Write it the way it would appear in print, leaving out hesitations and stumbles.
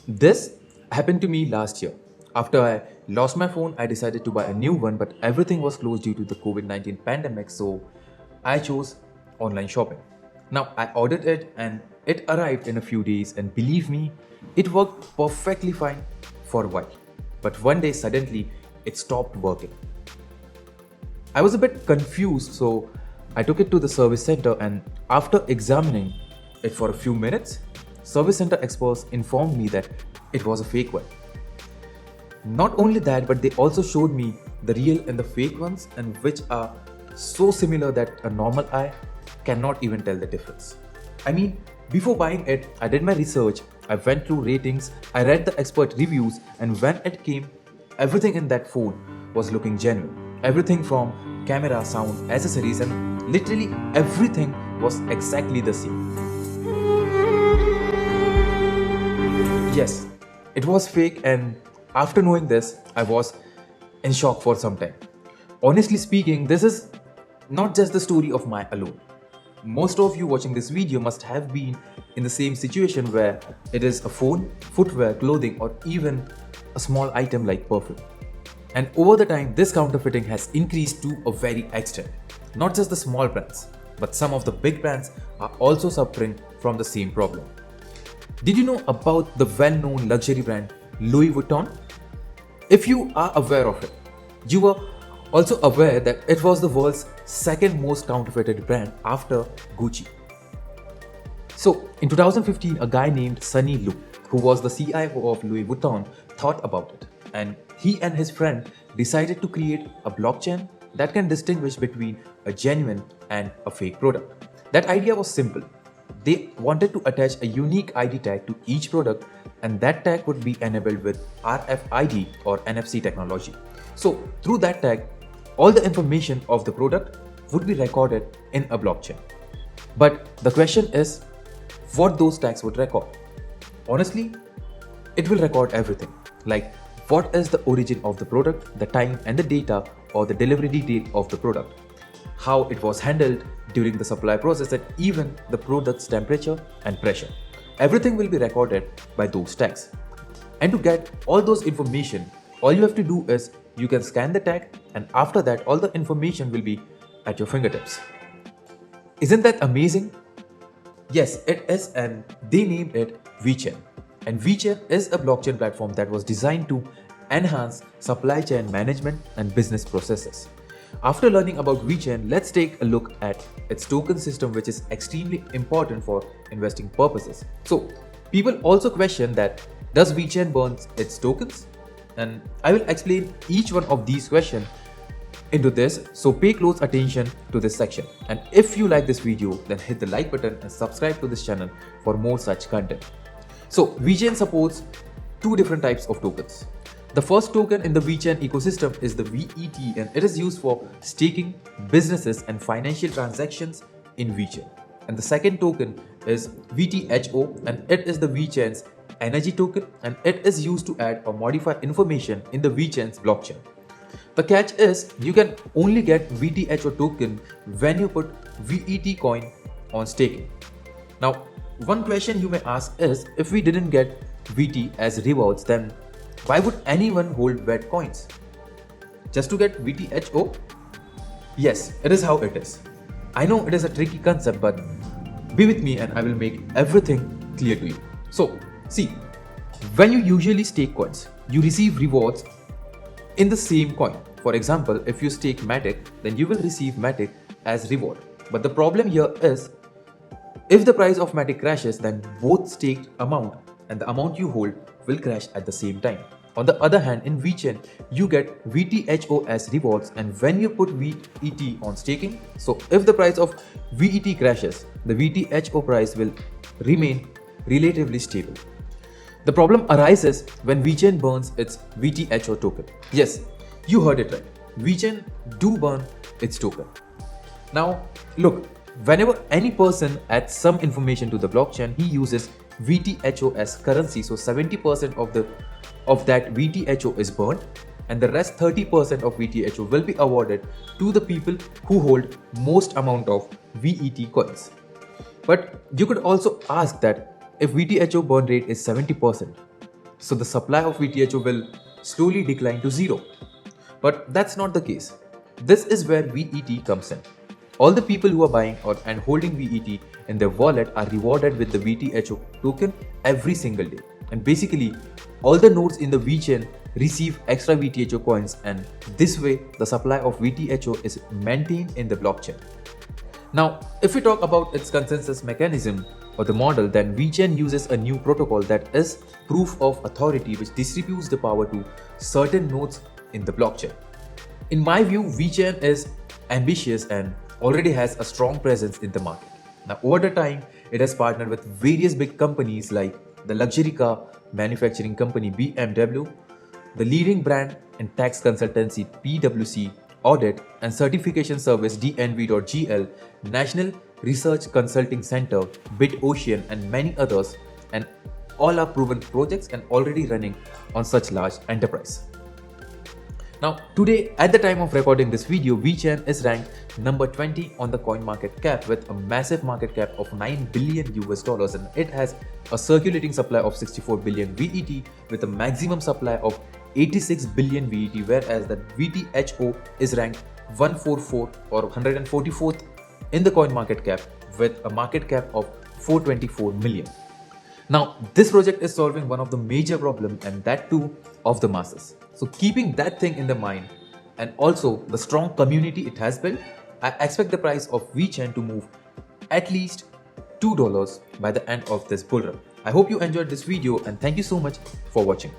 This happened to me last year. After I lost my phone, I decided to buy a new one, but everything was closed due to the COVID-19 pandemic, so I chose online shopping. Now, I ordered it and it arrived in a few days, and believe me, it worked perfectly fine for a while. But one day, suddenly, it stopped working. I was a bit confused, so I took it to the service center, and after examining it for a few minutes, service center experts informed me that it was a fake one. Not only that, but they also showed me the real and the fake ones, and which are so similar that a normal eye cannot even tell the difference. I mean, before buying it, I did my research, I went through ratings, I read the expert reviews, and when it came, everything in that phone was looking genuine. Everything from camera, sound, accessories, and literally everything was exactly the same. Yes, it was fake, and after knowing this, I was in shock for some time. Honestly speaking, this is not just the story of mine alone. Most of you watching this video must have been in the same situation where it is a phone, footwear, clothing, or even a small item like perfume. And over the time, this counterfeiting has increased to a very extent. Not just the small brands, but some of the big brands are also suffering from the same problem. Did you know about the well-known luxury brand Louis Vuitton? If you are aware of it, you were also aware that it was the world's second most counterfeited brand after Gucci. So, in 2015, a guy named Sunny Lu, who was the CIO of Louis Vuitton, thought about it, and he and his friend decided to create a blockchain that can distinguish between a genuine and a fake product. That idea was simple. They wanted to attach a unique ID tag to each product, and that tag would be enabled with RFID or NFC technology. So, through that tag, all the information of the product would be recorded in a blockchain. But the question is, what those tags would record? Honestly, it will record everything, like what is the origin of the product, the time and the data or the delivery detail of the product, how it was handled during the supply process, and even the product's temperature and pressure. Everything will be recorded by those tags. And to get all those information, all you have to do is you can scan the tag, and after that all the information will be at your fingertips. Isn't that amazing? Yes, it is, and they named it Vechain. And Vechain is a blockchain platform that was designed to enhance supply chain management and business processes. After learning about Vechain, let's take a look at its token system, which is extremely important for investing purposes. So, people also question that does Vechain burn its tokens? And I will explain each one of these questions into this, so pay close attention to this section. And if you like this video, then hit the like button and subscribe to this channel for more such content. So, Vechain supports two different types of tokens. The first token in the Vechain ecosystem is the VET, and it is used for staking, businesses and financial transactions in Vechain. And the second token is VTHO, and it is the Vechain's energy token, and it is used to add or modify information in the Vechain's blockchain. The catch is you can only get VTHO token when you put VET coin on staking. Now, one question you may ask is, if we didn't get VT as rewards, then why would anyone hold VET coins? Just to get VTHO? Yes, it is how it is. I know it is a tricky concept, but be with me and I will make everything clear to you. So, see, when you usually stake coins, you receive rewards in the same coin. For example, if you stake Matic, then you will receive Matic as reward. But the problem here is, if the price of Matic crashes, then both staked amount and the amount you hold will crash at the same time. On the other hand, in Vechain, you get VTHO as rewards, and when you put VET on staking, so if the price of VET crashes, the VTHO price will remain relatively stable. The problem arises when Vechain burns its VTHO token. Yes, you heard it right. Vechain do burn its token. Now, look, whenever any person adds some information to the blockchain, he uses VTHO as currency. So 70% of that VTHO is burned, and the rest 30% of VTHO will be awarded to the people who hold most amount of VET coins. But you could also ask that if VTHO burn rate is 70%, so the supply of VTHO will slowly decline to zero. But that's not the case. This is where VET comes in. All the people who are buying and holding VET in their wallet are rewarded with the VTHO token every single day. And basically, all the nodes in the VChain receive extra VTHO coins, and this way the supply of VTHO is maintained in the blockchain. Now, if we talk about its consensus mechanism or the model, then Vechain uses a new protocol that is proof of authority, which distributes the power to certain nodes in the blockchain. In my view, Vechain is ambitious and already has a strong presence in the market. Now, over the time, it has partnered with various big companies like the luxury car manufacturing company BMW, the leading brand and tax consultancy PwC, audit and certification service DNV.gl, National Research Consulting Center, BitOcean, and many others, and all are proven projects and already running on such large enterprise. Now, today, at the time of recording this video, Vechain is ranked number 20 on the coin market cap with a massive market cap of $9 billion, and it has a circulating supply of 64 billion VET with a maximum supply of 86 billion VET, whereas the VTHO is ranked 144 or 144th in the coin market cap with a market cap of 424 million. Now, this project is solving one of the major problems, and that too of the masses. So keeping that thing in the mind and also the strong community it has built, I expect the price of Vechain to move at least $2 by the end of this bull run. I hope you enjoyed this video, and thank you so much for watching.